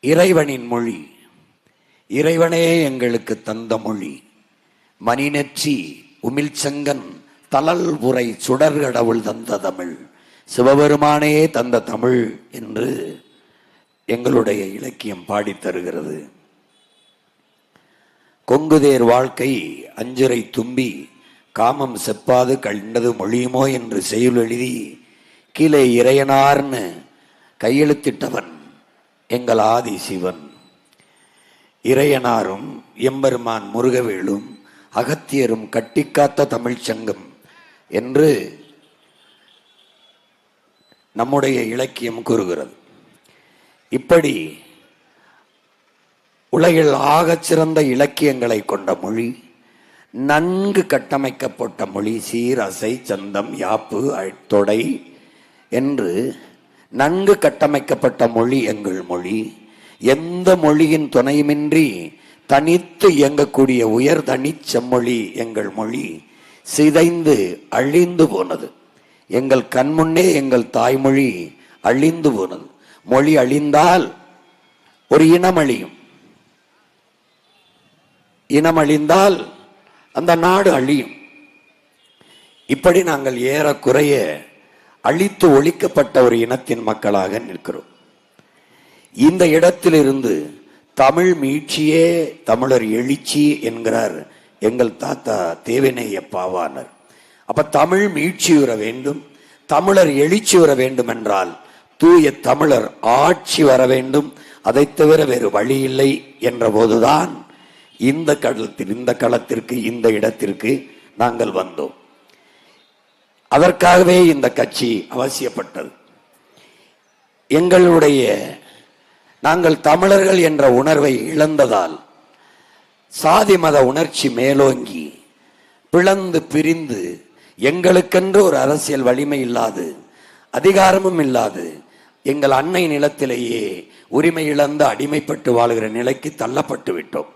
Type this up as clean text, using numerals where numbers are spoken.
இறைவனின் மொழி, இறைவனே எங்களுக்கு தந்த மொழி. மணிநெற்றி உமிழ்ச்சங்கன் தளல் உரை சுடர்கடவுள் தந்த தமிழ், சிவபெருமானே தந்த தமிழ் என்று எங்களுடைய இலக்கியம் பாடித் தருகிறது. கொங்குதேர் வாழ்க்கை அஞ்சுரை தும்பி காமம் செப்பாது கண்டது மொழியுமோ என்று செய்யுள் எழுதி கீழே இறையனார்னு கையெழுத்திட்டவன் எங்கள் ஆதி சிவன். இறையனாரும் எம்பெருமான் முருகவேலும் அகத்தியரும் கட்டிக்காத்த தமிழ்ச்சங்கம் என்று நம்முடைய இலக்கியம் கூறுகிறது. இப்படி உலகில் ஆகச்சிறந்த இலக்கியங்களை கொண்ட மொழி, நன்கு கட்டமைக்கப்பட்ட மொழி, சீர் அசை சந்தம் யாப்பு தொடை என்று நன்கு கட்டமைக்கப்பட்ட மொழி எங்கள் மொழி. எந்த மொழியின் துணையுமின்றி தனித்து இயங்கக்கூடிய உயர் தனி செம்மொழி எங்கள் மொழி சிதைந்து அழிந்து போனது. எங்கள் கண்முன்னே எங்கள் தாய்மொழி அழிந்து போனது. மொழி அழிந்தால் ஒரு இனம் அழியும், இனம் அழிந்தால் அந்த நாடு அழியும். இப்படி நாங்கள் ஏறக்குறைய அழித்து ஒழிக்கப்பட்ட ஒரு இனத்தின் மக்களாக நிற்கிறோம். இந்த இடத்திலிருந்து தமிழ் மீட்சியே தமிழர் எழுச்சி என்கிறார் எங்கள் தாத்தா தேவநேய பாவாணர். அப்ப தமிழ் மீட்சி வர வேண்டும், தமிழர் எழுச்சி வர வேண்டும் என்றால் தூய தமிழர் ஆட்சி வர வேண்டும். அதை தவிர வேறு வழி இல்லை என்ற போதுதான் இந்த களத்திற்கு இந்த இடத்திற்கு நாங்கள் வந்தோம். அதற்காகவே இந்த கட்சி அவசியப்பட்டது. நாங்கள் தமிழர்கள் என்ற உணர்வை இழந்ததால் சாதி மத உணர்ச்சி மேலோங்கி பிளந்து பிரிந்து எங்களுக்கென்று ஒரு அரசியல் வலிமை இல்லாது அதிகாரமும் இல்லாது எங்கள் அன்னை நிலத்திலேயே உரிமை இழந்து அடிமைப்பட்டு வாழ்கிற நிலைக்கு தள்ளப்பட்டு விட்டோம்.